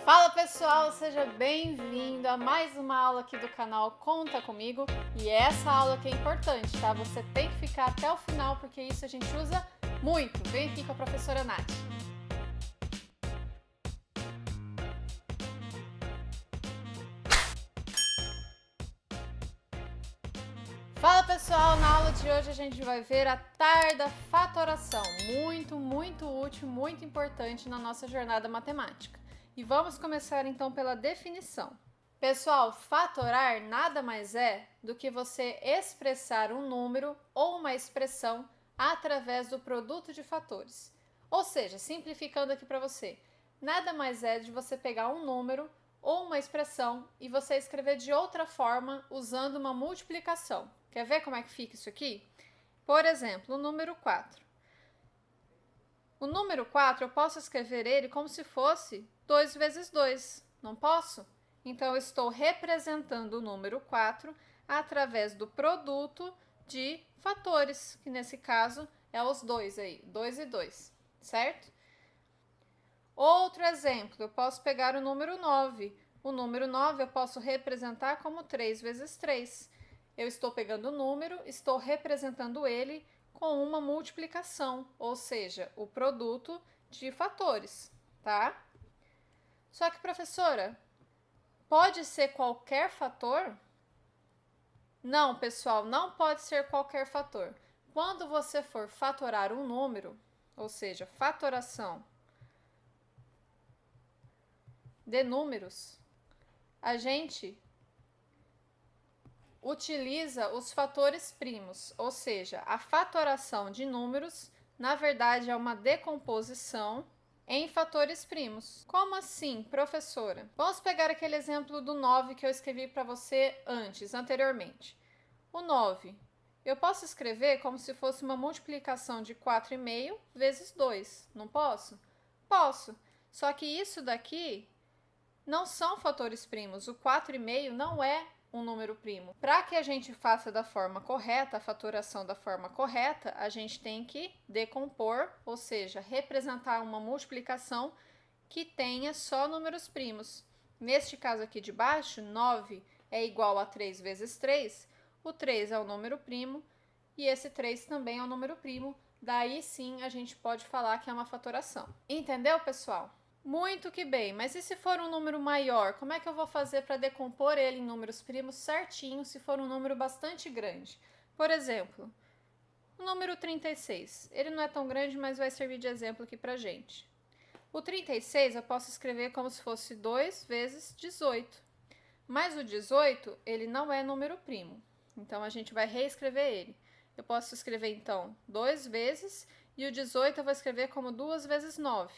Fala pessoal, seja bem-vindo a mais uma aula aqui do canal Conta Comigo. E essa aula aqui é importante, tá? Você tem que ficar até o final porque isso a gente usa muito. Vem aqui com a professora Nath. Fala pessoal, na aula de hoje a gente vai ver a tarda fatoração. Muito útil, muito importante na nossa jornada matemática. E vamos começar então pela definição. Pessoal, fatorar nada mais é do que você expressar um número ou uma expressão através do produto de fatores. Ou seja, simplificando aqui para você, nada mais é de você pegar um número ou uma expressão e você escrever de outra forma usando uma multiplicação. Quer ver como é que fica isso aqui? Por exemplo, o número 4. O número 4 eu posso escrever ele como se fosse 2 vezes 2, não posso? Então, eu estou representando o número 4 através do produto de fatores, que nesse caso é os 2 aí, 2 e 2, certo? Outro exemplo, eu posso pegar o número 9. O número 9 eu posso representar como 3 vezes 3. Eu estou pegando o número, estou representando ele com uma multiplicação, ou seja, o produto de fatores, tá? Só que, professora, pode ser qualquer fator? Não, pessoal, não pode ser qualquer fator. Quando você for fatorar um número, ou seja, fatoração de números, a gente utiliza os fatores primos, ou seja, a fatoração de números, na verdade, é uma decomposição em fatores primos. Como assim, professora? Vamos pegar aquele exemplo do 9 que eu escrevi para você anteriormente. O 9, eu posso escrever como se fosse uma multiplicação de 4,5 vezes 2, não posso? Posso, só que isso daqui não são fatores primos, o 4,5 não é um número primo. Para que a gente faça da forma correta, a fatoração da forma correta, a gente tem que decompor, ou seja, representar uma multiplicação que tenha só números primos. Neste caso aqui de baixo, 9 é igual a 3 vezes 3, o 3 é o número primo e esse 3 também é o número primo, daí sim a gente pode falar que é uma fatoração. Entendeu, pessoal? Muito que bem, mas e se for um número maior, como é que eu vou fazer para decompor ele em números primos certinho se for um número bastante grande? Por exemplo, o número 36. Ele não é tão grande, mas vai servir de exemplo aqui pra gente. O 36 eu posso escrever como se fosse 2 vezes 18. Mas o 18, ele não é número primo. Então, a gente vai reescrever ele. Eu posso escrever, então, 2 vezes, e o 18 eu vou escrever como 2 vezes 9.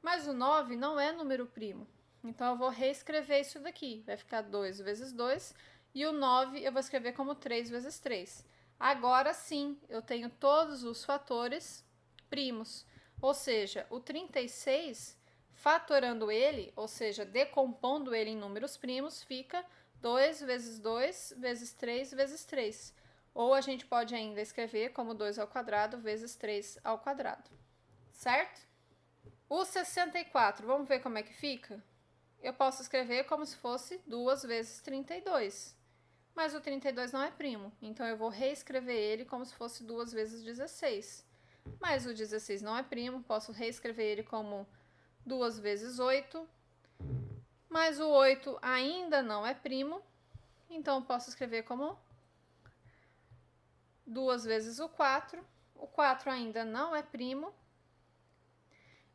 Mas o 9 não é número primo. Então, eu vou reescrever isso daqui. Vai ficar 2 vezes 2. E o 9 eu vou escrever como 3 vezes 3. Agora sim, eu tenho todos os fatores primos. Ou seja, o 36, fatorando ele, ou seja, decompondo ele em números primos, fica 2 vezes 2 vezes 3 vezes 3. Ou a gente pode ainda escrever como 2 ao quadrado vezes 3 ao quadrado. Certo? O 64, vamos ver como é que fica? Eu posso escrever como se fosse 2 vezes 32. Mas o 32 não é primo, então eu vou reescrever ele como se fosse 2 vezes 16. Mas o 16 não é primo, posso reescrever ele como 2 vezes 8. Mas o 8 ainda não é primo, então eu posso escrever como 2 vezes o 4. O 4 ainda não é primo,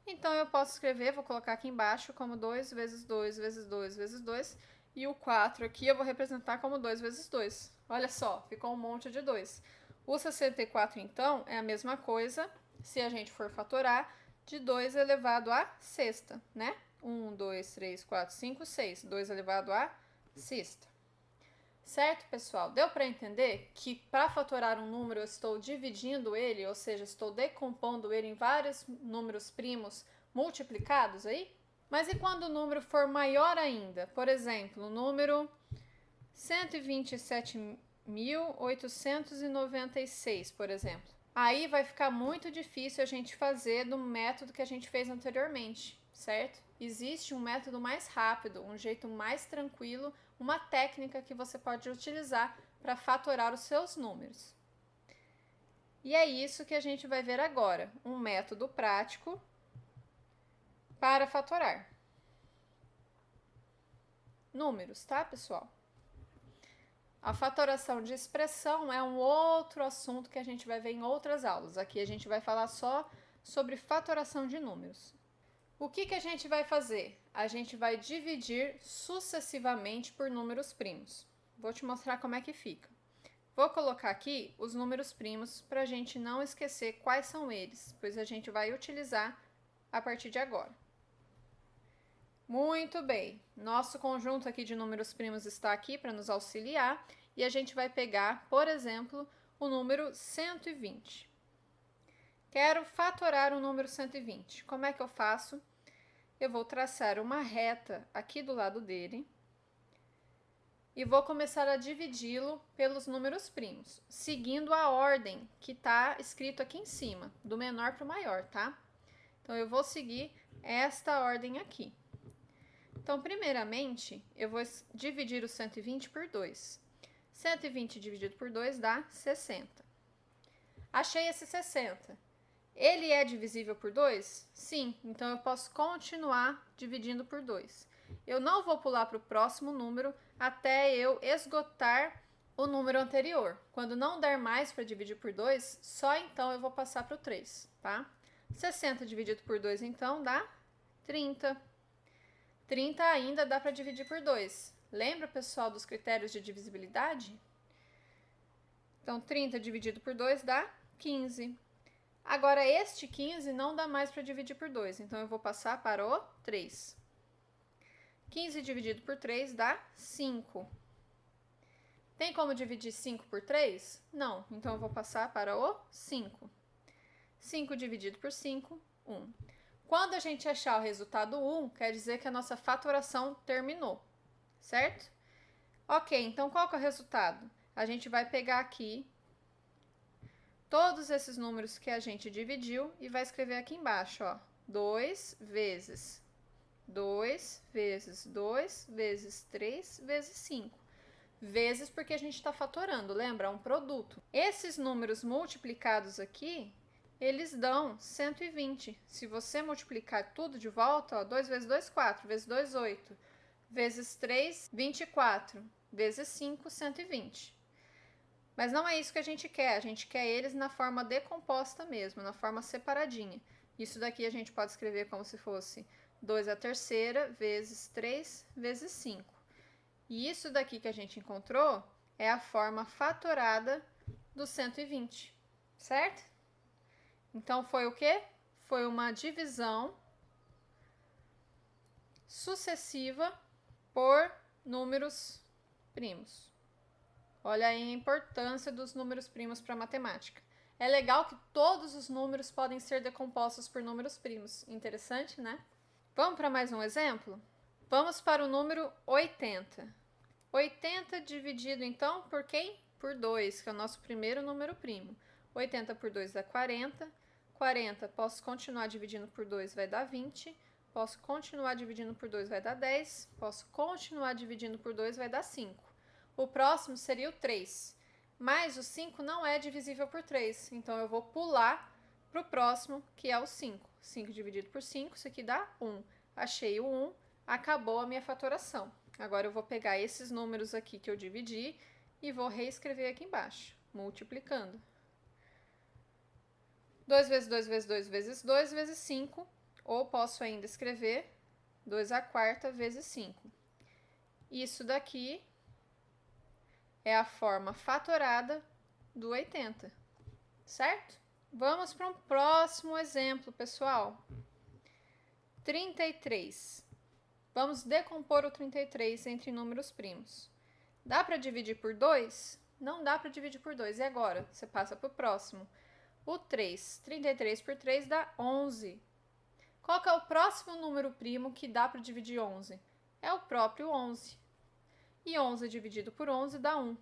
então, eu posso escrever, vou colocar aqui embaixo, como 2 vezes 2 vezes 2 vezes 2. E o 4 aqui eu vou representar como 2 vezes 2. Olha só, ficou um monte de 2. O 64, então, é a mesma coisa, se a gente for fatorar, de 2 elevado à sexta, né? 1, 2, 3, 4, 5, 6. 2 elevado à sexta. Certo, pessoal? Deu para entender que para fatorar um número eu estou dividindo ele, ou seja, estou decompondo ele em vários números primos multiplicados aí? Mas e quando o número for maior ainda? Por exemplo, o número 127.896, por exemplo. Aí vai ficar muito difícil a gente fazer do método que a gente fez anteriormente. certo? Existe um método mais rápido, um jeito mais tranquilo, uma técnica que você pode utilizar para fatorar os seus números. E é isso que a gente vai ver agora, um método prático para fatorar números, tá, pessoal? A fatoração de expressão é um outro assunto que a gente vai ver em outras aulas. Aqui a gente vai falar só sobre fatoração de números. O que a gente vai fazer? A gente vai dividir sucessivamente por números primos. Vou te mostrar como é que fica. Vou colocar aqui os números primos para a gente não esquecer quais são eles, pois a gente vai utilizar a partir de agora. Muito bem, nosso conjunto aqui de números primos está aqui para nos auxiliar e a gente vai pegar, por exemplo, o número 120. Quero fatorar o número 120. Como é que eu faço? Eu vou traçar uma reta aqui do lado dele e vou começar a dividi-lo pelos números primos, seguindo a ordem que está escrito aqui em cima, do menor para o maior, tá? Então, eu vou seguir esta ordem aqui. Então, primeiramente, eu vou dividir o 120 por 2. 120 dividido por 2 dá 60. Achei esse 60. Ele é divisível por 2? Sim, então eu posso continuar dividindo por 2. Eu não vou pular para o próximo número até eu esgotar o número anterior. Quando não der mais para dividir por 2, só então eu vou passar para o 3, tá? 60 dividido por 2, então, dá 30. 30 ainda dá para dividir por 2. Lembra, pessoal, dos critérios de divisibilidade? Então, 30 dividido por 2 dá 15. Agora, este 15 não dá mais para dividir por 2, então eu vou passar para o 3. 15 dividido por 3 dá 5. Tem como dividir 5 por 3? Não, então eu vou passar para o 5. 5 dividido por 5, 1. Quando a gente achar o resultado 1, quer dizer que a nossa fatoração terminou, certo? Ok, então qual que é o resultado? A gente vai pegar aqui todos esses números que a gente dividiu e vai escrever aqui embaixo, ó, 2 vezes 2 vezes 2 vezes 3 vezes 5. Vezes porque a gente está fatorando, lembra? É um produto. Esses números multiplicados aqui, eles dão 120. Se você multiplicar tudo de volta, ó, 2 vezes 2, 4, vezes 2, 8, vezes 3, 24, vezes 5, 120. Mas não é isso que a gente quer eles na forma decomposta mesmo, na forma separadinha. Isso daqui a gente pode escrever como se fosse 2 à terceira vezes 3 vezes 5. E isso daqui que a gente encontrou é a forma fatorada do 120, certo? Então, foi o quê? Foi uma divisão sucessiva por números primos. Olha aí a importância dos números primos para a matemática. É legal que todos os números podem ser decompostos por números primos. Interessante, né? Vamos para mais um exemplo? Vamos para o número 80. 80 dividido, então, por quem? Por 2, que é o nosso primeiro número primo. 80 por 2 dá 40. 40, posso continuar dividindo por 2, vai dar 20. Posso continuar dividindo por 2, vai dar 10. Posso continuar dividindo por 2, vai dar 5. O próximo seria o 3. Mas o 5 não é divisível por 3, então eu vou pular para o próximo, que é o 5. 5 dividido por 5, isso aqui dá 1. Achei o 1, acabou a minha fatoração. Agora eu vou pegar esses números aqui que eu dividi e vou reescrever aqui embaixo, multiplicando. 2 vezes 2 vezes 2 vezes 2 vezes 5, ou posso ainda escrever 2 à quarta vezes 5. Isso daqui é a forma fatorada do 80, certo? Vamos para um próximo exemplo, pessoal. 33. Vamos decompor o 33 entre números primos. Dá para dividir por 2? Não dá para dividir por 2. E agora? Você passa para o próximo. O 3. 33 por 3 dá 11. Qual que é o próximo número primo que dá para dividir 11? É o próprio 11. E 11 dividido por 11 dá 1.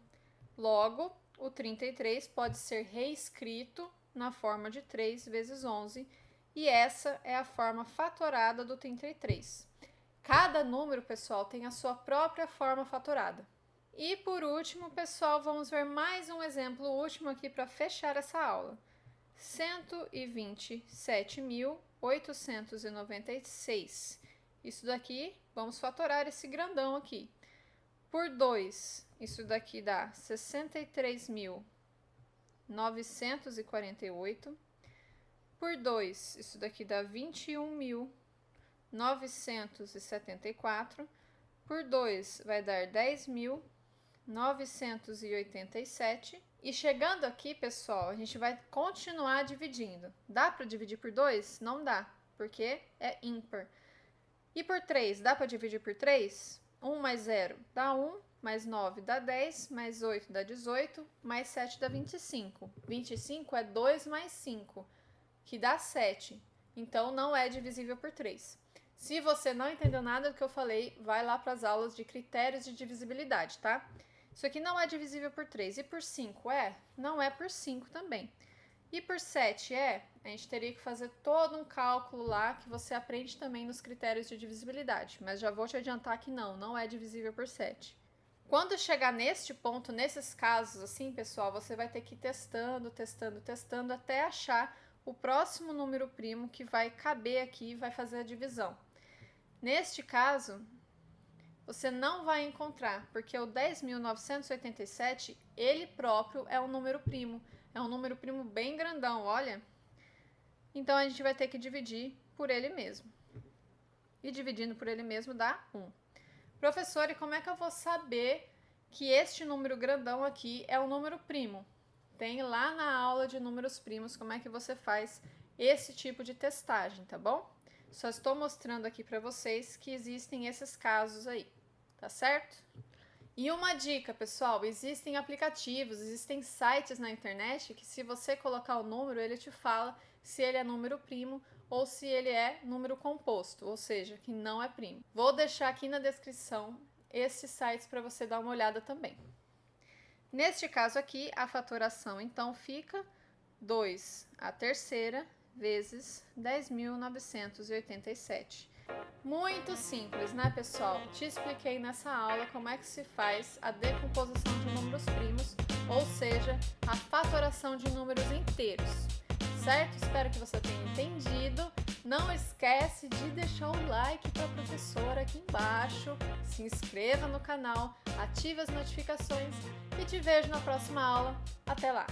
Logo, o 33 pode ser reescrito na forma de 3 vezes 11. E essa é a forma fatorada do 33. Cada número, pessoal, tem a sua própria forma fatorada. E por último, pessoal, vamos ver mais um exemplo último aqui para fechar essa aula. 127.896. Isso daqui, vamos fatorar esse grandão aqui. Por 2, isso daqui dá 63.948. Por 2, isso daqui dá 21.974. Por 2 vai dar 10.987. E chegando aqui, pessoal, a gente vai continuar dividindo. Dá para dividir por 2? Não dá, porque é ímpar. E por 3, dá para dividir por 3? 1 mais 0 dá 1, mais 9 dá 10, mais 8 dá 18, mais 7 dá 25. 25 é 2 mais 5, que dá 7. Então, não é divisível por 3. Se você não entendeu nada do que eu falei, vai lá para as aulas de critérios de divisibilidade, tá? Isso aqui não é divisível por 3. E por 5 é? Não é por 5 também. E por 7 é? A gente teria que fazer todo um cálculo lá que você aprende também nos critérios de divisibilidade. Mas já vou te adiantar que não é divisível por 7. Quando chegar neste ponto, nesses casos assim, pessoal, você vai ter que ir testando até achar o próximo número primo que vai caber aqui e vai fazer a divisão. Neste caso, você não vai encontrar, porque o 10.987, ele próprio é um número primo. É um número primo bem grandão, olha. Então, a gente vai ter que dividir por ele mesmo. E dividindo por ele mesmo dá 1. Professor, e como é que eu vou saber que este número grandão aqui é um número primo? Tem lá na aula de números primos como é que você faz esse tipo de testagem, tá bom? Só estou mostrando aqui para vocês que existem esses casos aí, tá certo? E uma dica, pessoal, existem aplicativos, existem sites na internet que se você colocar o número, ele te fala se ele é número primo ou se ele é número composto, ou seja, que não é primo. Vou deixar aqui na descrição esses sites para você dar uma olhada também. Neste caso aqui, a fatoração então fica 2 à terceira vezes 10.987. Muito simples, né, pessoal? Te expliquei nessa aula como é que se faz a decomposição de números primos, ou seja, a fatoração de números inteiros, certo? Espero que você tenha entendido. Não esquece de deixar o like para a professora aqui embaixo, se inscreva no canal, ative as notificações e te vejo na próxima aula. Até lá!